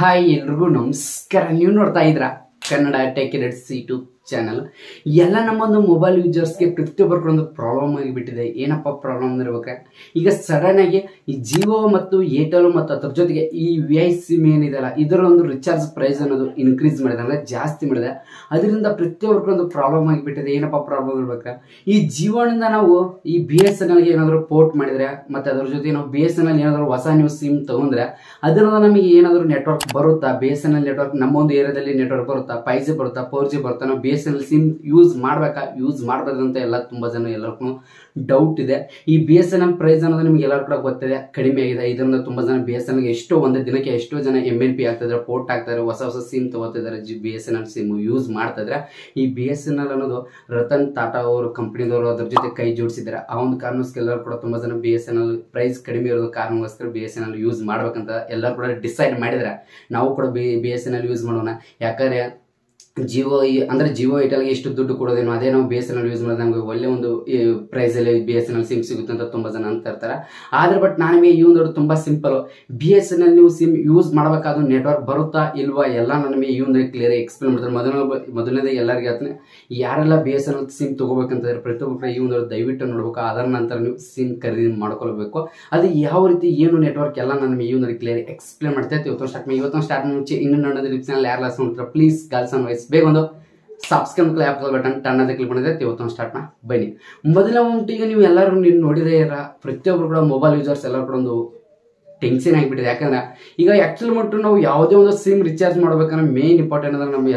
Hi ಎಲ್ರಿಗೂ ನಮಸ್ಕಾರ. ನೀವು ನೋಡ್ತಾ ಇದ್ರ ಕನ್ನಡ ಟೆಕ್ ರೆಡ್ಸ್ ಯೂಟ್ಯೂಬ್ ಚಾನಲ್. ಎಲ್ಲ ನಮ್ಮೊಂದು ಮೊಬೈಲ್ ಯೂಸರ್ಸ್ಗೆ ಪ್ರತಿಯೊಬ್ಬರಿಗೊಂದು ಪ್ರಾಬ್ಲಮ್ ಆಗಿಬಿಟ್ಟಿದೆ. ಏನಪ್ಪ ಪ್ರಾಬ್ಲಮ್ ಇರ್ಬೇಕು, ಈಗ ಸಡನ್ ಆಗಿ ಈ ಜಿಯೋ ಮತ್ತು ಏರ್ಟೆಲ್ ಮತ್ತು ಅದ್ರ ಜೊತೆಗೆ ಈ ವಿ ಐ ಸಿಮ್ ಏನಿದೆಯಲ್ಲ ಇದರ ಒಂದು ರಿಚಾರ್ಜ್ ಪ್ರೈಸ್ ಅನ್ನೋದು ಇನ್ಕ್ರೀಸ್ ಮಾಡಿದೆ, ಅಂದರೆ ಜಾಸ್ತಿ ಮಾಡಿದೆ. ಅದರಿಂದ ಪ್ರತಿಯೊಬ್ಬರಿಗೊಂದು ಪ್ರಾಬ್ಲಮ್ ಆಗಿಬಿಟ್ಟಿದೆ. ಏನಪ್ಪ ಪ್ರಾಬ್ಲಮ್ ಇರ್ಬೇಕು, ಈ ಜಿಯೋನಿಂದ ನಾವು ಈ BSNL ಏನಾದರೂ ಪೋರ್ಟ್ ಮಾಡಿದ್ರೆ ಮತ್ತು ಅದ್ರ ಜೊತೆ ನಾವು BSNL ಏನಾದರೂ ಹೊಸ ನ್ಯೂ ಸಿಮ್ ತಗೊಂಡ್ರೆ ಅದರಿಂದ ನಮಗೆ ಏನಾದರೂ ನೆಟ್ವರ್ಕ್ ಬರುತ್ತಾ, BSNL ನೆಟ್ವರ್ಕ್ ನಮ್ಮ ಒಂದು ಏರಿಯಾದಲ್ಲಿ ನೆಟ್ವರ್ಕ್ ಬರುತ್ತಾ, 5G ಬರುತ್ತಾ, 4G ಬರುತ್ತಾ, ನಾವು BSNL ಸಿಮ್ ಯೂಸ್ ಮಾಡಬೇಕಾ, ಯೂಸ್ ಮಾಡಬಾರ್ದಂತ ತುಂಬ ಜನ ಎಲ್ಲರಿಗೂ ಡೌಟ್ ಇದೆ. ಈ BSNL ಪ್ರೈಸ್ ಅನ್ನೋದು ನಿಮ್ಗೆ ಎಲ್ಲರೂ ಕೂಡ ಗೊತ್ತಿದೆ, ಕಡಿಮೆ ಆಗಿದೆ. ಇದರಿಂದ ತುಂಬ ಜನ BSNL ಎಷ್ಟೋ ಒಂದು ದಿನಕ್ಕೆ ಎಷ್ಟೋ ಜನ MNP ಆಗ್ತಿದ್ದಾರೆ, ಪೋರ್ಟ್ ಆಗ್ತಾರೆ, ಹೊಸ ಹೊಸ ಸಿಮ್ ತಗೋತಿದ್ದಾರೆ, BSNL ಸಿಮ್ ಯೂಸ್ ಮಾಡ್ತಿದ್ರೆ. ಈ BSNL ಅನ್ನೋದು ರತನ್ ಟಾಟಾ ಅವರು ಕಂಪ್ನಿದವರು ಅದ್ರ ಜೊತೆ ಕೈ ಜೋಡಿಸಿದ್ದಾರೆ. ಆ ಒಂದು ಕಾರಣಕ್ಕೋಸ್ಕರ ಎಲ್ಲರೂ ಕೂಡ ತುಂಬ ಜನ BSNL ಪ್ರೈಸ್ ಕಡಿಮೆ ಇರೋದು ಕಾರಣಕ್ಕೋಸ್ಕರ BSNL ಯೂಸ್ ಮಾಡ್ಬೇಕಂತ ಎಲ್ಲರೂ ಕೂಡ ಡಿಸೈಡ್ ಮಾಡಿದ್ರೆ ನಾವು ಕೂಡ BSNL ಯೂಸ್ ಮಾಡೋಣ. ಯಾಕಂದ್ರೆ ಜಿಯೋ ಅಂದ್ರೆ ಜಿಯೋ ಏರ್ಟೆಲ್ಗೆ ಎಷ್ಟು ದುಡ್ಡು ಕೊಡೋದೇನೋ ಅದೇ ನಾವು BSNL ಯೂಸ್ ಮಾಡಿದ್ರೆ ನಮಗೆ ಒಳ್ಳೆ ಒಂದು ಪ್ರೈಸಲ್ಲಿ BSNL ಸಿಮ್ ಸಿಗುತ್ತೆ ಅಂತ ತುಂಬ ಜನ ಅಂತ ಇರ್ತಾರೆ. ಆದ್ರೆ ಬಟ್ ನನಗೆ ಈ ಒಂದು ತುಂಬ ಸಿಂಪಲ್, BSNL ನೀವು ಸಿಮ್ ಯೂಸ್ ಮಾಡಬೇಕಾದ್ರೂ ನೆಟ್ವರ್ಕ್ ಬರುತ್ತಾ ಇಲ್ವಾ ಎಲ್ಲ ನನಗೆ ಈ ಒಂದು ಕ್ಲಿಯರ್ ಎಕ್ಸ್ಪ್ಲೇನ್ ಮಾಡ್ತಾರೆ. ಮೊದಲನೇದೇ ಎಲ್ಲರಿಗೆ ಹೇಳ್ತೀನಿ, ಯಾರೆಲ್ಲ BSNL ಸಿಮ್ ತಗೋಬೇಕಂತಂದ್ರೆ ಪ್ರತಿಯೊಬ್ಬರು ಈ ಒಂದು ದಯವಿಟ್ಟು ನೋಡ್ಬೇಕು. ಅದರ ನಂತರ ನೀವು ಸಿಮ್ ಖರೀದಿ ಮಾಡ್ಕೊಳ್ಬೇಕು. ಅದು ಯಾವ ರೀತಿ ಏನು ನೆಟ್ವರ್ಕ್ ಎಲ್ಲ ನನಗೆ ಈ ಒಂದು ಕ್ಲಿಯರ್ ಎಕ್ಸ್ಪ್ಲೇನ್ ಮಾಡ್ತಾ ಇವತ್ತು ಸ್ಟಾರ್ಟ್ ಮುಂಚೆ ಇನ್ನೂ ನನ್ನ ಲಿಪ್ಸ್ನಲ್ಲಿ ಯಾರು ಲಾಸ್ ಮಾಡ್ತಾರೆ ಪ್ಲೀಸ್ ಗರ್ಲ್ಸ್ ಅಂಡ್ ವೈಸ್ ಬೇಗ ಒಂದು ಸಬ್ಸ್ಕ್ರೈಬ್ ಕ್ಲಿಕ್ ಬಟನ್ ಟನ್ನದ ಕ್ಲಿಕ್ ಮಾಡಿದ್ರೆ ಇವತ್ತೊಂದು ಸ್ಟಾರ್ಟ್ ಬನ್ನಿ. ಮೊದಲ ಈಗ ನೀವು ಎಲ್ಲರೂ ನೋಡಿದೇ ಇರ ಪ್ರತಿಯೊಬ್ಬರು ಕೂಡ ಮೊಬೈಲ್ ಯೂಸರ್ಸ್ ಎಲ್ಲರೂ ಕೂಡ ಒಂದು ಟೆನ್ಷನ್ ಆಗಿಬಿಟ್ಟಿದೆ. ಯಾಕಂದ್ರೆ ಈಗ ಆ್ಯಕ್ಚುಲಿ ಮಟ್ಟು ನಾವು ಯಾವುದೇ ಒಂದು ಸಿಮ್ ರಿಚಾರ್ಜ್ ಮಾಡ್ಬೇಕಂದ್ರೆ ಮೇನ್ ಇಂಪಾರ್ಟೆಂಟ್ ಅಂದ್ರೆ ನಮ್ಮ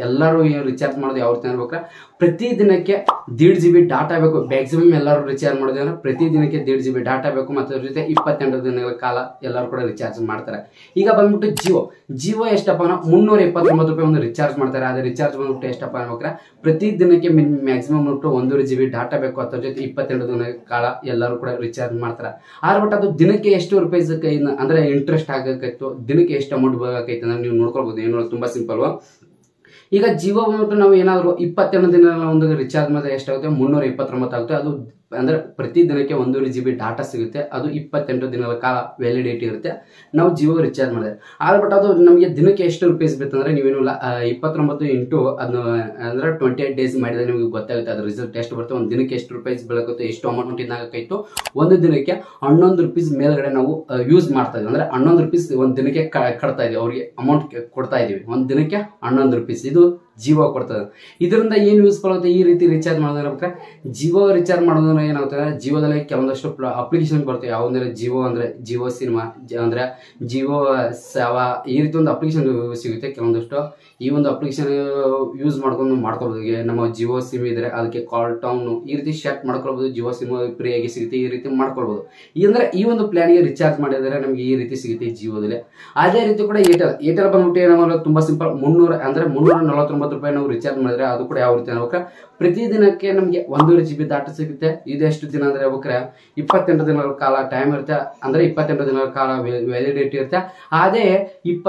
ಎಲ್ಲರೂ ರಿಚಾರ್ಜ್ ಮಾಡೋದು ಯಾವ ರೀತಿ ಅನ್ಬೇಕಾದ್ರೆ ಪ್ರತಿ ದಿನಕ್ಕೆ 1.5 GB ಡಾಟಾ ಬೇಕು. ಮ್ಯಾಕ್ಸಿಮಮ್ ಎಲ್ಲರೂ ರಿಚಾರ್ಜ್ ಮಾಡೋದು ಅಂದ್ರೆ ಪ್ರತಿ ದಿನಕ್ಕೆ 1.5 GB ಡಾಟಾ ಬೇಕು ಮತ್ತು ಅದ್ರ ಜೊತೆ 28 ದಿನಗಳ ಕಾಲ ಎಲ್ಲರೂ ಕೂಡ ರಿಚಾರ್ಜ್ ಮಾಡ್ತಾರೆ. ಈಗ ಬಂದ್ಬಿಟ್ಟು ಜಿಯೋ ಎಷ್ಟಪ್ಪ ಅಂದ್ರೆ 329 ರೂಪಾಯಿ ಒಂದು ರಿಚಾರ್ಜ್ ಮಾಡ್ತಾರೆ. ಅದೇ ರಿಚಾರ್ಜ್ ಬಂದ್ಬಿಟ್ಟು ಎಷ್ಟಪ್ಪ ಅನ್ಬೇಕಾರೆ ಪ್ರತಿ ದಿನಕ್ಕೆ ಮ್ಯಾಕ್ಸಿಮಮ್ ಬಿಟ್ಟು 1.5 GB ಡಾಟಾ ಬೇಕು. ಅದ್ರ ಜೊತೆ 28 ದಿನಗಳ ಕಾಲ ಎಲ್ಲರೂ ಕೂಡ ರಿಚಾರ್ಜ್ ಮಾಡ್ತಾರೆ. ಆದ್ರೆ ಬಟ್ ಅದು ದಿನಕ್ಕೆ ಎಷ್ಟು ರೂಪಾಯಿ ಅಂದ್ರೆ ಇಂಟ್ರೆಸ್ಟ್ ಆಗಬೇಕಾಯ್ತು, ದಿನಕ್ಕೆ ಎಷ್ಟು ಅಮೌಂಟ್ ಬೇಕಾಯ್ತು ಅಂದ್ರೆ ನೀವು ನೋಡ್ಕೊಳ್ಬಹುದು. ಏನು ತುಂಬಾ ಸಿಂಪಲ್. ಈಗ ಜಿಯೋ ಬಂದ್ಬಿಟ್ಟು ನಾವು ಏನಾದ್ರು 28 ದಿನ ಒಂದು ರಿಚಾರ್ಜ್ ಮಾಡಿದ್ರೆ ಎಷ್ಟಾಗುತ್ತೆ, 329 ಆಗುತ್ತೆ. ಅದು ಅಂದ್ರೆ ಪ್ರತಿ ದಿನಕ್ಕೆ 1.5 GB ಡಾಟಾ ಸಿಗುತ್ತೆ. ಅದು 28 ದಿನಗಳ ಕಾಲ ವ್ಯಾಲಿಡಿಟಿ ಇರುತ್ತೆ ನಾವು ಜಿಯೋ ರಿಚಾರ್ಜ್ ಮಾಡಿದ್ರೆ. ಆದ್ರೆ ಬಟ್ ಅದು ನಮಗೆ ದಿನಕ್ಕೆ ಎಷ್ಟು ರೂಪೀಸ್ ಬೇಕಂದ್ರೆ ನೀವೇನು 29 ಇಂಟು ಅದನ್ನ ಅಂದ್ರೆ 28 ಡೇಸ್ ಮಾಡಿದ್ರೆ ನಿಮಗೆ ಗೊತ್ತಾಗುತ್ತೆ ಅದ್ರ ರಿಸಲ್ಟ್ ಎಷ್ಟು ಬರುತ್ತೆ, ಒಂದು ದಿನಕ್ಕೆ ಎಷ್ಟು ರೂಪಾಯಿ ಬೀಳಕತ್ತೆ, ಎಷ್ಟು ಅಮೌಂಟ್ ಇದ್ದಾಗೈತು. ಒಂದು ದಿನಕ್ಕೆ 11 ರೂಪೀಸ್ ಮೇಲ್ಗಡೆ ನಾವು ಯೂಸ್ ಮಾಡ್ತಾ ಇದೀವಿ. ಅಂದ್ರೆ 11 ರೂಪೀಸ್ ಒಂದು ದಿನಕ್ಕೆ ಕಟ್ತಾ ಇದೀವಿ, ಅವ್ರಿಗೆ ಅಮೌಂಟ್ ಕೊಡ್ತಾ ಇದೀವಿ. ಒಂದು ದಿನಕ್ಕೆ 11 ರೂಪೀಸ್ ಇದು ಜಿಯೋ ಕೊಡ್ತದೆ. ಇದರಿಂದ ಏನು ಯೂಸ್ಫುಲ್ ಆಗುತ್ತೆ ಈ ರೀತಿ ರಿಚಾರ್ಜ್ ಮಾಡೋದ್ರೆ, ಜಿಯೋ ರಿಚಾರ್ಜ್ ಮಾಡೋದ್ರೆ ಏನಾಗುತ್ತೆ, ಜಿಯೋದಲ್ಲಿ ಕೆಲವೊಂದಷ್ಟು ಅಪ್ಲಿಕೇಶನ್ ಬರ್ತವೆ. ಯಾವಂದ್ರೆ ಜಿಯೋ ಅಂದ್ರೆ ಜಿಯೋ ಸಿನಿಮಾ ಅಂದ್ರೆ ಜಿಯೋ ಸೇವಾ ಈ ರೀತಿ ಒಂದು ಅಪ್ಲಿಕೇಶನ್ ಸಿಗುತ್ತೆ. ಕೆಲವೊಂದಷ್ಟು ಈ ಒಂದು ಅಪ್ಲಿಕೇಶನ್ ಯೂಸ್ ಮಾಡ್ಕೊಳ್ಬೋದು. ನಮ್ಮ ಜಿಯೋ ಸಿಮ್ ಇದ್ರೆ ಅದಕ್ಕೆ ಕಾಲ್ ಟೌನ್ ಈ ರೀತಿ ಸೆಟ್ ಮಾಡ್ಕೊಳ್ಬೋದು. ಜಿಯೋ ಸಿಮ್ ಫ್ರೀ ಆಗಿ ಸಿಗುತ್ತೆ, ಈ ರೀತಿ ಮಾಡ್ಕೊಳ್ಬೋದು. ಅಂದ್ರೆ ಈ ಒಂದು ಪ್ಲಾನ್ಗೆ ರಿಚಾರ್ಜ್ ಮಾಡಿದ್ರೆ ನಮಗೆ ಈ ರೀತಿ ಸಿಗುತ್ತೆ ಜಿಯೋದಲ್ಲಿ. ಅದೇ ರೀತಿ ಕೂಡ ಏರ್ಟೆಲ್ ಬಂದ್ಬಿಟ್ಟು ಏನೋ ತುಂಬಾ ಸಿಂಪಲ್, 349 ರೂಪಾಯಿ ನಾವು ರಿಚಾರ್ಜ್ ಮಾಡಿದ್ರೆ ಅದು ಕೂಡ ಯಾವ ರೀತಿ ಅನ್ಬೇಕಾರೆ ಪ್ರತಿ ದಿನಕ್ಕೆ ನಮಗೆ 1.5 GB ಡಾಟಾ ಸಿಗುತ್ತೆ. ಇದೆಷ್ಟು ದಿನ ಅಂದ್ರೆ ಹೇಳ್ಬೇಕಾರೆ 28 ದಿನಗಳ ಕಾಲ ಟೈಮ್ ಇರುತ್ತೆ. ಅಂದ್ರೆ 28 ದಿನಗಳ ಕಾಲ ವ್ಯಾಲಿಡಿಟಿ ಇರುತ್ತೆ. ಅದೇ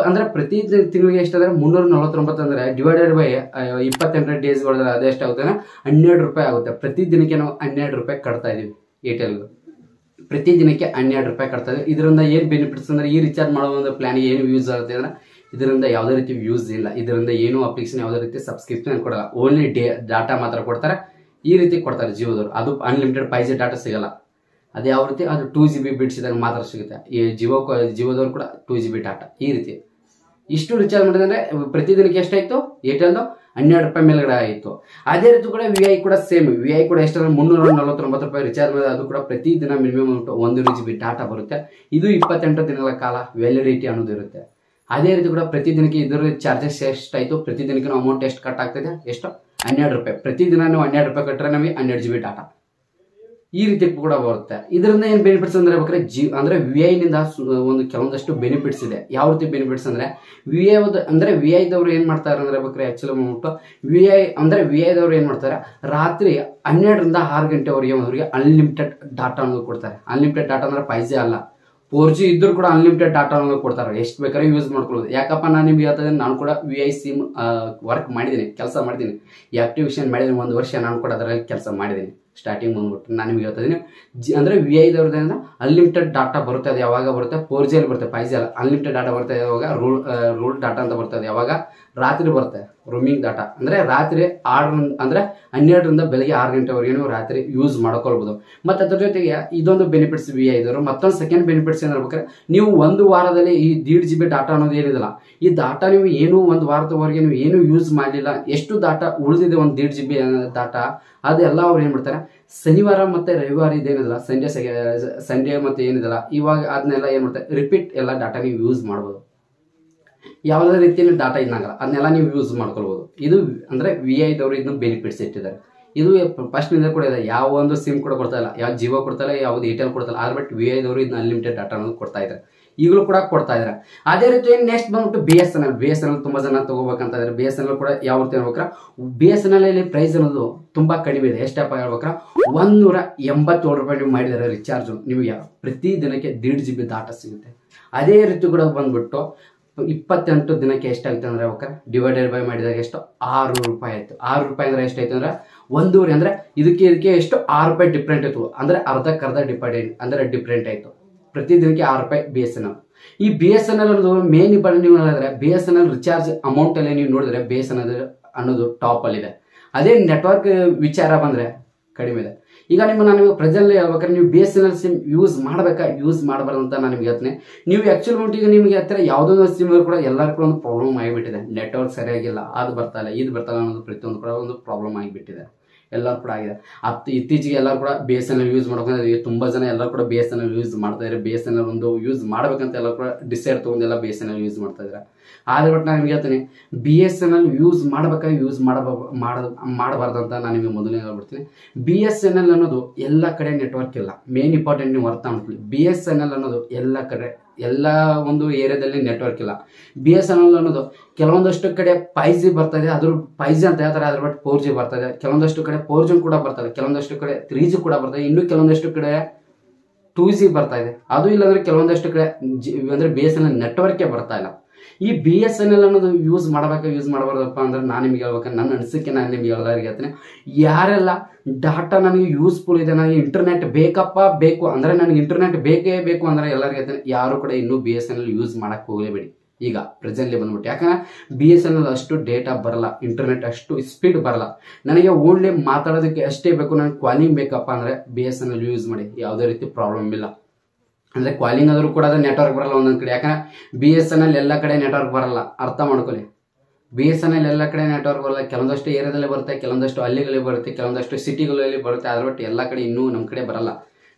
ಅಂದ್ರೆ ಪ್ರತಿ ತಿಂಗಳಿಗೆ ಎಷ್ಟಾದ್ರೆ 349 ಅಂದ್ರೆ ಡಿವೈಡೆಡ್ ಬೈ 28 ಡೇಸ್ ಹೊಡೆದ್ರೆ ಅದೆಷ್ಟಾಗುತ್ತೆ, 12 ರೂಪಾಯಿ ಆಗುತ್ತೆ. ಪ್ರತಿ ದಿನಕ್ಕೆ ನಾವು 12 ರೂಪಾಯಿ ಕಟ್ತಾ ಇದೀವಿ ಏರ್ಟೆಲ್. ಪ್ರತಿ ದಿನಕ್ಕೆ 12 ರೂಪಾಯಿ ಕಟ್ತಾ ಇದೀವಿ. ಇದರಿಂದ ಏನು ಬೆನಿಫಿಟ್ಸ್ ಅಂದ್ರೆ ಈ ರಿಚಾರ್ಜ್ ಮಾಡೋ ಒಂದು ಪ್ಲಾನ್ ಏನು ಯೂಸ್ ಆಗುತ್ತೆ ಅಂದ್ರೆ ಇದರಿಂದ ಯಾವುದೇ ರೀತಿ ಯೂಸ್ ಇಲ್ಲ. ಇದರಿಂದ ಏನು ಅಪ್ಲಿಕೇಶನ್ ಯಾವುದೇ ರೀತಿ ಸಬ್ಸ್ಕ್ರಿಪ್ಷನ್ ಕೊಡಲ್ಲ, ಓನ್ಲಿ ಡಾಟಾ ಮಾತ್ರ ಕೊಡ್ತಾರೆ. ಈ ರೀತಿ ಕೊಡ್ತಾರೆ ಜಿಯೋದವರು. ಅದು ಅನ್ಲಿಮಿಟೆಡ್ 5G ಡಾಟಾ ಸಿಗಲ್ಲ. ಅದು ಯಾವ ರೀತಿ, ಅದು 2 GB ಬಿಡಿಸಿದಾಗ ಮಾತ್ರ ಸಿಗುತ್ತೆ. ಈ ಜಿಯೋದವ್ರು ಕೂಡ 2 GB ಡಾಟಾ ಈ ರೀತಿ ಇಷ್ಟು ರಿಚಾರ್ಜ್ ಮಾಡಿದ್ರೆ ಪ್ರತಿ ದಿನಕ್ಕೆ ಎಷ್ಟಾಯ್ತು, ಏರ್ಟೆಲ್ದು 12 ರೂಪಾಯಿ ಮೇಲ್ಗಡೆ ಆಯಿತು. ಅದೇ ರೀತಿ ಕೂಡ VI ಕೂಡ ಸೇಮ್. VI ಕೂಡ ಎಷ್ಟಾದ್ರೆ 349 ರೂಪಾಯಿ ರಿಚಾರ್ಜ್ ಮಾಡಿದ್ರೆ ಅದು ಕೂಡ ಪ್ರತಿ ದಿನ ಮಿನಿಮಮ್ 1.5 GB ಡಾಟಾ ಬರುತ್ತೆ. ಇದು 28 ದಿನಗಳ ಕಾಲ ವ್ಯಾಲಿಡಿಟಿ ಅನ್ನೋದು ಇರುತ್ತೆ. ಅದೇ ರೀತಿ ಕೂಡ ಪ್ರತಿ ದಿನಕ್ಕೆ ಇದರ ಚಾರ್ಜಸ್ ಎಷ್ಟಾಯ್ತು, ಪ್ರತಿ ದಿನಕ್ಕೆ ಅಮೌಂಟ್ ಎಷ್ಟು ಕಟ್ ಆಗ್ತದೆ, ಎಷ್ಟು 12 ರೂಪಾಯಿ. ಪ್ರತಿ ದಿನ ನೀವು 12 ರೂಪಾಯಿ ಕಟ್ಟರೆ ನಮಗೆ 12 GB ಡಾಟಾ ಈ ರೀತಿ ಕೂಡ ಬರುತ್ತೆ. ಇದರಿಂದ ಏನು ಬೆನಿಫಿಟ್ಸ್ ಅಂದ್ರೆ ಹೇಳ್ಬೇಕಾದ್ರೆ ಅಂದ್ರೆ VI ನಿಂದ ಒಂದು ಕೆಲವೊಂದಷ್ಟು ಬೆನಿಫಿಟ್ಸ್ ಇದೆ. ಯಾವ ರೀತಿ ಬೆನಿಫಿಟ್ಸ್ ಅಂದ್ರೆ VI ದವರು ಏನ್ ಮಾಡ್ತಾರೆ ಅಂದ್ರೆ ಹೇಳ್ಬೇಕಾದ್ರೆ ಆಕ್ಚುಲಿ ಬಂದ್ಬಿಟ್ಟು VI ದವರು ಏನ್ ಮಾಡ್ತಾರೆ, ರಾತ್ರಿ 12 ರಿಂದ 6 ಗಂಟೆವರೆಗೆ ಅವರಿಗೆ ಅನ್ಲಿಮಿಟೆಡ್ ಡಾಟಾ ಅನ್ನೋದು ಕೊಡ್ತಾರೆ. ಅನ್ಲಿಮಿಟೆಡ್ ಡಾಟಾ ಅಂದ್ರೆ 5G ಅಲ್ಲ, 4G ಇದ್ರೂ ಕೂಡ ಅನ್ಲಿಮಿಟೆಡ್ ಡಾಟಾ ಅನ್ನೋದು ಕೊಡ್ತಾರೆ. ಎಷ್ಟು ಬೇಕಾದ್ರೆ ಯೂಸ್ ಮಾಡ್ಕೊಳ್ಳೋದು. ಯಾಕಪ್ಪ ನಾನು ನಿಮ್ಗೆ ಹೇಳ್ತಾ ಇದ್ದೀನಿ, ನಾನು ಕೂಡ VI ಸಿಮ್ ವರ್ಕ್ ಮಾಡಿದ್ದೀನಿ, ಕೆಲಸ ಮಾಡಿದ್ದೀನಿ, ಆಕ್ಟಿವೇಶನ್ ಮಾಡಿದ್ದೀನಿ. 1 ವರ್ಷ ನಾನು ಕೂಡ ಅದರಲ್ಲಿ ಕೆಲಸ ಮಾಡಿದ್ದೀನಿ. ಸ್ಟಾರ್ಟಿಂಗ್ ಬಂದ್ಬಿಟ್ಟು ನಾನು ನಿಮ್ಗೆ ಹೇಳ್ತಾ ಇದ್ದೀನಿ ಅಂದರೆ VI ಅನ್ಲಿಮಿಟೆಡ್ ಡಾಟಾ ಬರುತ್ತೆ. ಅದು ಯಾವಾಗ ಬರುತ್ತೆ 4G ಅಲ್ಲಿ ಬರುತ್ತೆ, 5G ಅಲ್ಲ. ಅನ್ಲಿಮಿಟೆಡ್ ಡಾಟಾ ಬರುತ್ತೆ ಯಾವಾಗ ರೂಲ್ ಡಾಟಾ ಅಂತ ಬರ್ತದೆ, ಯಾವಾಗ ರಾತ್ರಿ ಬರುತ್ತೆ ರೂಮಿಂಗ್ ಡಾಟಾ. ಅಂದರೆ ರಾತ್ರಿ 12ರಿಂದ ಬೆಳಗ್ಗೆ 6 ಗಂಟೆವರೆಗೂ ರಾತ್ರಿ ಯೂಸ್ ಮಾಡ್ಕೊಳ್ಬೋದು. ಮತ್ತು ಅದ್ರ ಜೊತೆಗೆ ಇದೊಂದು ಬೆನಿಫಿಟ್ಸ್ VI ಮತ್ತೊಂದು ಸೆಕೆಂಡ್ ಬೆನಿಫಿಟ್ಸ್ ಏನು ಹೇಳ್ಬೇಕಾದ್ರೆ, ನೀವು ಒಂದು ವಾರದಲ್ಲಿ ಈ 1.5 GB ಡಾಟಾ ಅನ್ನೋದು ಏನಿದಲ್ಲ, ಈ ಡಾಟಾ ನೀವು ಏನು ಒಂದು ವಾರದವರೆಗೆ ನೀವು ಏನು ಯೂಸ್ ಮಾಡಲಿಲ್ಲ, ಎಷ್ಟು ಡಾಟಾ ಉಳಿದಿದೆ ಒಂದು 1.5 GB ಡಾಟಾ, ಅದೆಲ್ಲ ಅವ್ರು ಏನು ಮಾಡ್ತಾರೆ ಶನಿವಾರ ಮತ್ತು ರವಿವಾರ ಇದೇನಿದಲ್ಲ, ಸಂಡೇ ಮತ್ತು ಏನಿದಲ್ಲ, ಇವಾಗ ಅದನ್ನೆಲ್ಲ ಏನು ಮಾಡ್ತಾರೆ ರಿಪೀಟ್ ಎಲ್ಲ ಡಾಟಾ ನೀವು ಯೂಸ್ ಮಾಡ್ಬೋದು. ಯಾವುದೇ ರೀತಿಯಲ್ಲಿ ಡಾಟಾ ಇನ್ನಾಗಲ್ಲ, ಅದನ್ನೆಲ್ಲ ನೀವು ಯೂಸ್ ಮಾಡ್ಕೊಳ್ಬೋದು. ಇದು ಅಂದರೆ VI ಇದನ್ನು ಬೆನಿಫಿಟ್ಸ್ ಇಟ್ಟಿದ್ದಾರೆ. ಇದು ಫಸ್ಟ್ನಿಂದ ಕೂಡ ಇದೆ. ಯಾವ ಒಂದು ಸಿಮ್ ಕೂಡ ಕೊಡ್ತಾ ಇಲ್ಲ, ಯಾವ ಜಿಯೋ ಕೊಡ್ತಾ ಇಲ್ಲ, ಯಾವ್ದು ಏರ್ಟೆಲ್ ಕೊಡ್ತಾ ಇಲ್ಲ. ಆದ್ರೆ ಬಟ್ VI ಇದನ್ನ ಅನ್ಲಿಮಿಟೆಡ್ ಡಾಟಾ ಅನ್ನೋದು ಕೊಡ್ತಾ ಇದ್ದಾರೆ, ಈಗಲೂ ಕೂಡ ಕೊಡ್ತಾ ಇದ್ದಾರೆ. ಅದೇ ರೀತಿ ನೆಕ್ಸ್ಟ್ ಬಂದ್ಬಿಟ್ಟು BSNL ತುಂಬಾ ಜನ ತಗೋಬೇಕಂತ ಇದ್ದಾರೆ. BSNL ಕೂಡ ಯಾವ ರೀತಿ ಹೇಳ್ಬೇಕ್ರ, BSNL ಅಲ್ಲಿ ಪ್ರೈಸ್ ಅನ್ನೋದು ತುಂಬಾ ಕಡಿಮೆ ಇದೆ. ಎಷ್ಟಪ್ಪ ಹೇಳ್ಬೇಕ್ರ, 187 ರೂಪಾಯಿ ನೀವು ಮಾಡಿದರೆ ರಿಚಾರ್ಜ್ ನಿಮಗೆ ಪ್ರತಿ ದಿನಕ್ಕೆ 1.5 GB ಡಾಟಾ ಸಿಗುತ್ತೆ. ಅದೇ ರೀತಿ ಕೂಡ ಬಂದ್ಬಿಟ್ಟು 28 ದಿನಕ್ಕೆ ಎಷ್ಟಾಗುತ್ತೆ ಅಂದ್ರೆ ಹೇಳ್ಬೇಕ್ರೆ ಡಿವೈಡೆಡ್ ಬೈ ಮಾಡಿದಾಗ ಎಷ್ಟು 6 ರೂಪಾಯಿ ಆಯ್ತು. 6 ರೂಪಾಯಿ ಅಂದ್ರೆ ಎಷ್ಟಾಯ್ತು ಅಂದ್ರೆ 1.5 ಅಂದ್ರೆ ಇದಕ್ಕೆ ಎಷ್ಟು 6 ರೂಪಾಯಿ ಡಿಫ್ರೆಂಟ್ ಆಯ್ತು. ಅಂದ್ರೆ ಅರ್ಧಕ್ಕರ್ಧ ಡಿಫ್ರೆಂಟ್ ಆಯ್ತು. ಪ್ರತಿ ದಿನಕ್ಕೆ 6 ರೂಪಾಯಿ BSNL. ಈ BSNL ಅನ್ನೋದು ಮೇನ್ ಇಂಪಾರ್ಟೆಂಟ್ ನೀವು ಹೇಳಿದ್ರೆ, BSNL ರಿಚಾರ್ಜ್ ಅಮೌಂಟ್ ಅಲ್ಲಿ ನೀವು ನೋಡಿದ್ರೆ BSNL ಅನ್ನೋದು ಟಾಪ್ ಅಲ್ಲಿ ಇದೆ. ಅದೇ ನೆಟ್ವರ್ಕ್ ವಿಚಾರ ಬಂದ್ರೆ ಕಡಿಮೆ ಇದೆ. ಈಗ ನಾನು ಪ್ರೆಸೆಂಟ್ಲಿ ಹೇಳ್ಬೇಕಾದ್ರೆ ನೀವು BSNL ಸಿಮ್ ಯೂಸ್ ಮಾಡಬೇಕಾ ಯೂಸ್ ಮಾಡಬಾರ್ದು ಅಂತ ನಾನು ನಿಮ್ಗೆ ಹೇಳ್ತೀನಿ. ನೀವು ಆಕ್ಚುಲಿ ಈಗ ನಿಮಗೆ ಹತ್ತಿರ ಯಾವುದೋ ಸಿಮ್ ಕೂಡ ಎಲ್ಲರಿಗೂ ಒಂದು ಪ್ರಾಬ್ಲಮ್ ಆಗಿಬಿಟ್ಟಿದೆ. ನೆಟ್ವರ್ಕ್ ಸರಿಯಾಗಿಲ್ಲ, ಅದು ಬರ್ತಾ ಇಲ್ಲ, ಇದು ಬರ್ತಾ ಇಲ್ಲ ಅನ್ನೋದು ಪ್ರತಿಯೊಂದು ಕೂಡ ಒಂದು ಪ್ರಾಬ್ಲಮ್ ಆಗಿಬಿಟ್ಟಿದೆ. ಎಲ್ಲರೂ ಕೂಡ ಆಗಿದೆ. ಇತ್ತೀಚೆಗೆ ಎಲ್ಲರೂ ಕೂಡ BSNL ಯೂಸ್ ಮಾಡ್ಕೊಂಡು ತುಂಬಾ ಜನ ಎಲ್ಲರೂ ಕೂಡ BSNL ಯೂಸ್ ಮಾಡ್ತಾ ಇದ್ದಾರೆ. BSNL ಒಂದು ಯೂಸ್ ಮಾಡ್ಬೇಕಂತ ಎಲ್ಲರೂ ಕೂಡ ಡಿಸೈಡ್ ತಗೊಂಡೆಲ್ಲ BSNL ಯೂಸ್ ಮಾಡ್ತಾ ಇದ್ದಾರೆ. ಆದ್ರೆ ಬಟ್ ನಾನು ನಿಮ್ಗೆ ಹೇಳ್ತೀನಿ, BSNL ಯೂಸ್ ಮಾಡ್ಬೇಕಾ ಯೂಸ್ ಮಾಡಬಾರ್ದು ಅಂತ ನಾನು ನಿಮಗೆ ಮೊದಲೇ ಹೇಳ್ಬಿಡ್ತೀನಿ. BSNL ಅನ್ನೋದು ಎಲ್ಲ ಕಡೆ ನೆಟ್ವರ್ಕ್ ಇಲ್ಲ. ಮೇನ್ ಇಂಪಾರ್ಟೆಂಟ್ ನೀವು ಅರ್ಥ ಮಾಡ್ಕೊಳ್ಳಿ. BSNL ಅನ್ನೋದು ಎಲ್ಲ ಕಡೆ ಎಲ್ಲ ಒಂದು ಏರಿಯಾದಲ್ಲಿ ನೆಟ್ವರ್ಕ್ ಇಲ್ಲ. BSNL ಅನ್ನೋದು ಕೆಲವೊಂದಷ್ಟು ಕಡೆ 5G ಬರ್ತಾ ಇದೆ, ಅದ್ರ 5G ಅಂತ ಹೇಳ್ತಾರೆ, ಅದ್ರ ಬಟ್ 4G ಬರ್ತಾ ಇದೆ. ಕೆಲವೊಂದಷ್ಟು ಕಡೆ 4G ಕೂಡ ಬರ್ತದೆ, ಕೆಲವೊಂದಷ್ಟು ಕಡೆ 3G ಕೂಡ ಬರ್ತದೆ, ಇನ್ನು ಕೆಲವೊಂದಷ್ಟು ಕಡೆ 2G ಬರ್ತಾ ಇದೆ. ಅದು ಇಲ್ಲಾಂದ್ರೆ ಕೆಲವೊಂದಷ್ಟು ಕಡೆ ಅಂದ್ರೆ BSNL ನೆಟ್ವರ್ಕೇ ಬರ್ತಾ ಇಲ್ಲ. ಈ BSNL ಅನ್ನೋದು ಯೂಸ್ ಮಾಡಬಾರ್ದಪ್ಪ ಅಂದ್ರೆ ನಾನು ನಿಮ್ಗೆ ಹೇಳ್ಬೇಕು, ನನ್ನ ಅನಿಸಿಕೆ ನಾನು ನಿಮ್ಗೆ ಎಲ್ಲರಿಗೆ ಹೇಳ್ತೀನಿ. ಯಾರೆಲ್ಲ ಡಾಟಾ ನನಗೆ ಯೂಸ್ಫುಲ್ ಇದೆ, ನನಗೆ ಇಂಟರ್ನೆಟ್ ಬೇಕು ಅಂದ್ರೆ ನನಗೆ ಇಂಟರ್ನೆಟ್ ಬೇಕೇ ಬೇಕು ಅಂದ್ರೆ ಎಲ್ಲರಿಗೆ ಹೇಳ್ತೀನಿ, ಯಾರು ಕೂಡ ಇನ್ನೂ BSNL ಯೂಸ್ ಮಾಡಕ್ಕೆ ಹೋಗಲೇಬೇಡಿ. ಈಗ ಪ್ರೆಸೆಂಟ್ಲಿ ಬಂದ್ಬಿಟ್ಟು, ಯಾಕಂದ್ರೆ BSNL ಅಷ್ಟು ಡೇಟಾ ಬರಲ್ಲ, ಇಂಟರ್ನೆಟ್ ಅಷ್ಟು ಸ್ಪೀಡ್ ಬರಲ್ಲ. ನನಗೆ ಓನ್ಲಿ ಮಾತಾಡೋದಕ್ಕೆ ಅಷ್ಟೇ ಬೇಕು, ನನಗೆ ಕಾಲಿಂಗ್ ಬೇಕಪ್ಪ ಅಂದ್ರೆ BSNL ಯೂಸ್ ಮಾಡಿ, ಯಾವುದೇ ರೀತಿ ಪ್ರಾಬ್ಲಮ್ ಇಲ್ಲ. ಅಂದ್ರೆ ಕಾಲಿಂಗ್ ಆದ್ರೂ ಕೂಡ ಅದು ನೆಟ್ವರ್ಕ್ ಬರಲ್ಲ ಒಂದೊಂದ್ ಕಡೆ. ಯಾಕಂದ್ರೆ BSNL ಎಲ್ಲ ಕಡೆ ನೆಟ್ವರ್ಕ್ ಬರಲ್ಲ, ಅರ್ಥ ಮಾಡ್ಕೊಳ್ಳಿ. BSNL ಎಲ್ಲ ಕಡೆ ನೆಟ್ವರ್ಕ್ ಬರಲ್ಲ. ಕೆಲವೊಂದಷ್ಟು ಏರಿಯಾದಲ್ಲಿ ಬರುತ್ತೆ, ಕೆಲವೊಂದಷ್ಟು ಹಳ್ಳಿಗಳಲ್ಲಿ ಬರುತ್ತೆ, ಕೆಲವೊಂದಷ್ಟು ಸಿಟಿಗಳಲ್ಲಿ ಬರುತ್ತೆ. ಆದ್ರೆ ಬಟ್ ಎಲ್ಲ ಕಡೆ ಇನ್ನೂ ನಮ್ಮ ಕಡೆ ಬರಲ್ಲ.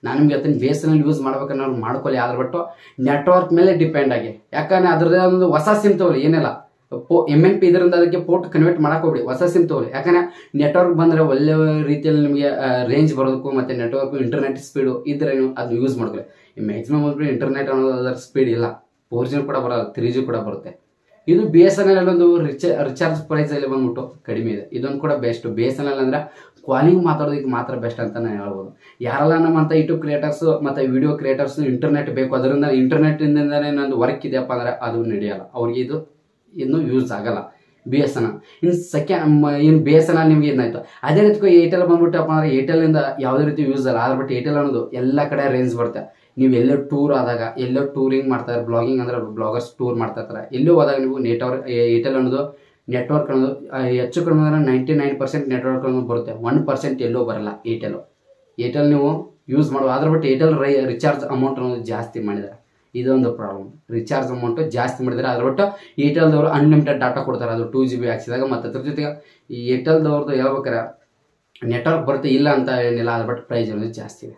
ನಾನು ನಿಮ್ಗೆ ಹೇಳ್ತೀನಿ, BSNL ಯೂಸ್ ಮಾಡ್ಬೇಕನ್ನೋ ಮಾಡ್ಕೊಳ್ಳಿ, ಆದ್ರೆ ಬಟ್ಟು ನೆಟ್ವರ್ಕ್ ಮೇಲೆ ಡಿಪೆಂಡ್ ಆಗಿ. ಯಾಕಂದ್ರೆ ಅದ್ರದ್ದೇ ಒಂದು ಹೊಸ ಸಿಮ್ ತಗೊಳ್ಳಿ, ಏನಿಲ್ಲ MNP ಇದರಿಂದ ಅದಕ್ಕೆ ಪೋರ್ಟ್ ಕನ್ವರ್ಟ್ ಮಾಡಕ್ ಹೋಗ್ಬಿಡಿ, ಹೊಸ ಸಿಮ್ ತಗೊಳ್ಳಿ. ಯಾಕಂದ್ರೆ ನೆಟ್ವರ್ಕ್ ಬಂದ್ರೆ ಒಳ್ಳೆ ರೀತಿಯಲ್ಲಿ ನಿಮಗೆ ರೇಂಜ್ ಬರೋದಕ್ಕೂ ಮತ್ತೆ ನೆಟ್ವರ್ಕ್ ಇಂಟರ್ನೆಟ್ ಸ್ಪೀಡು ಇದ್ರೆ ನೀವು ಅದನ್ನ ಯೂಸ್ ಮಾಡ್ಕೊಳ್ಳಿ. ಮ್ಯಾಕ್ಸಿಮಮ್ ಹೋಗ್ಬಿಟ್ಟು ಇಂಟರ್ನೆಟ್ ಅನ್ನೋದು ಅದರ ಸ್ಪೀಡ್ ಇಲ್ಲ, 4G ಕೂಡ ಬರಲ್ಲ, 3G ಕೂಡ ಬರುತ್ತೆ. ಇದು BSNL ಒಂದು ರಿಚಾರ್ಜ್ ಪ್ರೈಸ್ ಅಲ್ಲಿ ಬಂದ್ಬಿಟ್ಟು ಕಡಿಮೆ ಇದೆ. ಇದೊಂದು ಕೂಡ ಬೆಸ್ಟ್. BSNL ಅಂದ್ರೆ ಕಾಲಿಂಗ್ ಮಾತಾಡೋದಕ್ಕೆ ಮಾತ್ರ ಬೆಸ್ಟ್ ಅಂತ ನಾನು ಹೇಳ್ಬೋದು. ಯಾರೆಲ್ಲ ನಮ್ಮಂತ ಯೂಟ್ಯೂಬ್ ಕ್ರಿಯೇಟರ್ಸ್ ಮತ್ತೆ ವಿಡಿಯೋ ಕ್ರಿಯೇಟರ್ಸ್ ಇಂಟರ್ನೆಟ್ ಬೇಕು, ಅದರಿಂದ ಇಂಟರ್ನೆಟ್ ಇಂದನೇ ನಂದು ವರ್ಕ್ ಇದೆಯಪ್ಪ ಅಂದ್ರೆ ಅದು ನಡೆಯಲ್ಲ, ಅವ್ರಿಗೆ ಇದು ಇನ್ನೂ ಯೂಸ್ ಆಗಲ್ಲ BSNL. ಇನ್ನು BSNL ನಿಮ್ಗೆ ಏನಾಯ್ತು. ಅದೇ ರೀತಿ ಏರ್ಟೆಲ್ ಬಂದ್ಬಿಟ್ಟಪ್ಪ ಅಂದ್ರೆ ಏರ್ಟೆಲ್ ಇಂದ ಯಾವುದೇ ರೀತಿ ಯೂಸ್ ಅಲ್ಲ. ಆದ್ರೆ ಬಟ್ ಏರ್ಟೆಲ್ ಅನ್ನೋದು ಎಲ್ಲ ಕಡೆ ರೇಂಜ್ ಬರುತ್ತೆ. ನೀವು ಎಲ್ಲೋ ಟೂರ್ ಆದಾಗ, ಎಲ್ಲೋ ಟೂರಿಂಗ್ ಮಾಡ್ತಾರೆ, ಬ್ಲಾಗಿಂಗ್ ಅಂದ್ರೆ ಬ್ಲಾಗರ್ಸ್ ಟೂರ್ ಮಾಡ್ತಾ ಇರ್ತಾರೆ, ಎಲ್ಲೋ ಹೋದಾಗ ನೀವು ಏರ್ಟೆಲ್ ಅನ್ನೋದು ನೆಟ್ವರ್ಕ್ ಅನ್ನೋದು ಹೆಚ್ಚು ಕಡಿಮೆ ಅಂದ್ರೆ 99% ನೆಟ್ವರ್ಕ್ ಅನ್ನೋದು ಬರುತ್ತೆ, 1% ಎಲ್ಲೋ ಬರಲ್ಲ ಏರ್ಟೆಲ್ ನೀವು ಯೂಸ್ ಮಾಡುವ. ಆದ್ರೆ ಬಟ್ ಏರ್ಟೆಲ್ ರಿಚಾರ್ಜ್ ಅಮೌಂಟ್ ಅನ್ನೋದು ಜಾಸ್ತಿ ಮಾಡಿದ್ದಾರೆ. ಇದೊಂದು ಪ್ರಾಬ್ಲಮ್, ರಿಚಾರ್ಜ್ ಅಮೌಂಟ್ ಜಾಸ್ತಿ ಮಾಡಿದರೆ. ಅದ್ರ ಬಿಟ್ಟು ಏರ್ಟೆಲ್ದವರು ಅನ್ಲಿಮಿಟೆಡ್ ಡಾಟಾ ಕೊಡ್ತಾರೆ, ಅದು 2 GB ಹಾಕ್ಸಿದಾಗ. ಮತ್ತು ಅದ್ರ ಜೊತೆಗೆ ಈ ಏರ್ಟೆಲ್ದವ್ರದ್ದು ಹೇಳ್ಬೇಕಾರೆ ನೆಟ್ವರ್ಕ್ ಬರುತ್ತೆ, ಇಲ್ಲ ಅಂತ ಏನಿಲ್ಲ, ಅದ್ರ ಬಟ್ ಪ್ರೈಸ್ ಅನ್ನೋದು ಜಾಸ್ತಿ ಇದೆ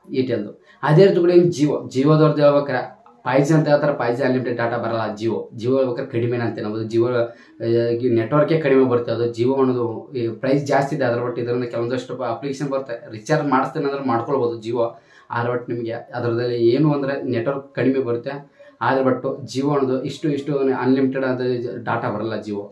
ಏರ್ಟೆಲ್ದು. ಅದೇ ರೀತಿ ಕೂಡ ಜಿಯೋದವ್ರದ್ದು ಹೇಳ್ಬೇಕಾರೆ 5G ಅಂತ ಹೇಳ್ತಾರೆ, 5G ಅನ್ಲಿಮಿಟೆಡ್ ಡಾಟಾ ಬರಲ್ಲ. ಜಿಯೋ ಹೇಳ್ಬೇಕಾದ್ರೆ ಕಡಿಮೆ ಅಂತ ನಾವು ಜಿಯೋ ನೆಟ್ವರ್ಕೇ ಕಡಿಮೆ ಬರುತ್ತೆ. ಅದು ಜಿಯೋ ಅನ್ನೋದು ಪ್ರೈಸ್ ಜಾಸ್ತಿ ಇದೆ. ಅದ್ರ ಬಟ್ ಇದರಿಂದ ಕೆಲವೊಂದಷ್ಟು ಅಪ್ಲಿಕೇಶನ್ ಬರುತ್ತೆ, ರಿಚಾರ್ಜ್ ಮಾಡಿಸ್ತೇನೆ ಅಂದ್ರೆ ಮಾಡ್ಕೊಳ್ಬೋದು ಜಿಯೋ. ಆದ್ರೆ ಬಟ್ ನಿಮಗೆ ಅದರದಲ್ಲಿ ಏನು ಅಂದರೆ ನೆಟ್ವರ್ಕ್ ಕಡಿಮೆ ಬರುತ್ತೆ. ಆದ್ರೆ ಬಟ್ ಜಿಯೋ ಅನ್ನೋದು ಇಷ್ಟು ಅನ್ಲಿಮಿಟೆಡ್ ಅಂತ ಡಾಟಾ ಬರಲ್ಲ. ಜಿಯೋ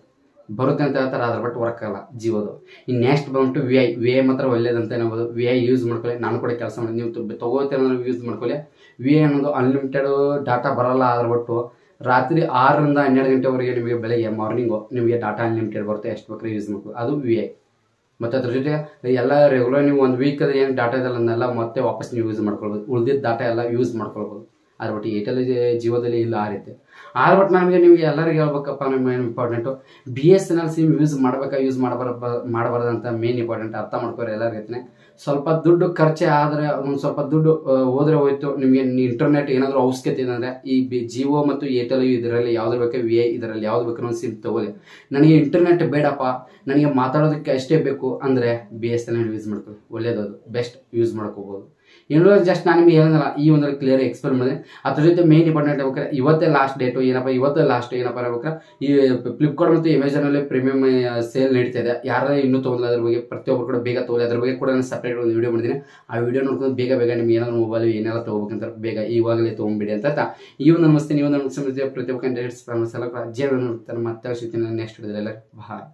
ಬರುತ್ತೆ ಅಂತ ಹೇಳ್ತಾರೆ, ಅದ್ರ ಬಟ್ ವರ್ಕ್ ಆಗಲ್ಲ ಜಿಯೋದು. ಇನ್ನು ನೆಕ್ಸ್ಟ್ ಬಂದ್ಬಿಟ್ಟು VI ಮಾತ್ರ ಒಳ್ಳೇದಂತ ಹೇಳ್ಬೋದು. VI ಯೂಸ್ ಮಾಡ್ಕೊಳ್ಳಿ, ನಾನು ಕೂಡ ಕೆಲಸ ಮಾಡಿ, ನೀವು ತಗೋತೀರ ಅಂದ್ರೆ ಯೂಸ್ ಮಾಡ್ಕೊಳ್ಳಿ. VI ಅನ್ನೋದು ಅನ್ಲಿಮಿಟೆಡ್ ಡಾಟಾ ಬರಲ್ಲ. ಅದ್ರ ಬಟ್ಟು ರಾತ್ರಿ 6ರಿಂದ 12 ಗಂಟೆವರೆಗೆ ನಿಮಗೆ ಬೆಳಗ್ಗೆ ಮಾರ್ನಿಂಗು ನಿಮಗೆ ಡಾಟಾ ಅನ್ಲಿಮಿಟೆಡ್ ಬರುತ್ತೆ, ಎಷ್ಟು ಬೇಕಾದ್ರೆ ಯೂಸ್ ಮಾಡ್ಕೊಳ್ಳಿ. ಅದು VI ಮತ್ತು ಅದ್ರ ಜೊತೆ ಎಲ್ಲ ರೆಗ್ಯುಲರ್ ನೀವು ಒಂದು ವೀಕ್ ಅದು ಏನು ಡಾಟಾ ಇದೆಲ್ಲ ಅದನ್ನೆಲ್ಲ ಮತ್ತೆ ವಾಪಸ್ ನೀವು ಯೂಸ್ ಮಾಡ್ಕೊಳ್ಬೋದು, ಉಳಿದಿದ್ದ ಡಾಟಾ ಎಲ್ಲ ಯೂಸ್ ಮಾಡ್ಕೊಳ್ಬೋದು. ಆದ್ರೆ ಬಟ್ ಏರ್ಟೆಲ್ ಜಿಯೋದಲ್ಲಿ ಇಲ್ಲ ಆ ರೀತಿ. ಆದ್ರೆ ಬಟ್ ನಮಗೆ ನಿಮಗೆ ಎಲ್ಲರಿಗೂ ಹೇಳ್ಬೇಕಪ್ಪ, ನಮ್ಮ main important BSNL sim use ಮಾಡಬೇಕಾ ಯೂಸ್ ಮಾಡಬಾರ್ದಂತ ಮೇನ್ ಇಂಪಾರ್ಟೆಂಟ್ ಅರ್ಥ ಮಾಡ್ಕೋರಿ ಎಲ್ಲರಿಗೈತೆ. ಸ್ವಲ್ಪ ದುಡ್ಡು ಖರ್ಚೆ ಆದರೆ ಒಂದು ಸ್ವಲ್ಪ ದುಡ್ಡು ಹೋದ್ರೆ ಹೋಯ್ತು. ನಿಮಗೆ ಇಂಟರ್ನೆಟ್ ಏನಾದರೂ ಅವಶ್ಯಕತೆ ಇದೆ ಅಂದರೆ ಈ ಜಿಯೋ ಮತ್ತು ಏರ್ಟೆಲ್ ಇದರಲ್ಲಿ ಯಾವ್ದು ಬೇಕು VI ಇದರಲ್ಲಿ ಯಾವ್ದು ಬೇಕು ಒಂದು ಸಿಮ್ ತಗೊಳ್ಳಿ. ನನಗೆ ಇಂಟರ್ನೆಟ್ ಬೇಡಪ್ಪ, ನನಗೆ ಮಾತಾಡೋದಕ್ಕೆ ಅಷ್ಟೇ ಬೇಕು ಅಂದರೆ BSNL ಯೂಸ್ ಮಾಡ್ಕೊಳ್ಳಿ, ಒಳ್ಳೇದದು, ಬೆಸ್ಟ್ ಯೂಸ್ ಮಾಡ್ಕೋಬೋದು. ಏನೋ ಜಸ್ಟ್ ನಾನು ನಿಮಗೆ ಹೇಳಿದ್ನಲ್ಲ, ಈ ಒಂದು ಕ್ಲಿಯರ್ ಎಕ್ಸ್ಪ್ಲೇನ್ ಮಾಡಿದೆ. ಅದ್ರ ಜೊತೆ ಮೇನ್ ಇಂಪಾರ್ಟೆಂಟ್ ಹೇಳ್ಬೇಕಾರೆ ಇವತ್ತೇ ಲಾಸ್ಟ್ ಡೇಟು ಏನಪ್ಪ, ಇವತ್ತೇ ಲಾಸ್ಟ್ ಏನಪ್ಪ ಹೇಳ್ಬೇಕಾರೆ ಈ ಫ್ಲಿಪ್ಕಾರ್ಟ್ ಮತ್ತು ಅಮೆಝಾನಲ್ಲಿ ಪ್ರೀಮಿಯಂ ಸೇಲ್ ನಡೀತಾ ಇದೆ. ಯಾರು ಇನ್ನೂ ತೊಗೊಳ್ಳೋದು ಅದ್ರ ಬಗ್ಗೆ ಪ್ರತಿಯೊಬ್ಬರು ಕೂಡ ಬೇಗ ತೊಗೊಳ್ಳಿ. ಅದ್ರ ಬಗ್ಗೆ ಕೂಡ ನಾನು ಸಪ್ರೇಟ್ ಒಂದು ವಿಡಿಯೋ ಮಾಡಿದ್ದೀನಿ. ಆ ವಿಡಿಯೋ ನೋಡ್ಕೊಂಡು ಬೇಗ ನಿಮ್ಗೆ ಏನಾದ್ರು ಮೊಬೈಲ್ ಏನೆಲ್ಲ ತೊಗೋಬೇಕಂತ ಬೇಗ ಇವಾಗಲೇ ತೊಗೊಂಬಿಡಿ ಅಂತ ಈ ಒಂದು ನಮಸ್ತೆ. ನೀವು ಒಂದು ಪ್ರತಿಯೊಬ್ಬ ಕ್ಯಾಂಡಿಡೇಟ್ಸ್ ಮತ್ತೆ ಸಿಗ್ತೀನಿ ನೆಕ್ಸ್ಟ್ ವಿಡಿಯೋದಲ್ಲಿ. ಬಾಯ್.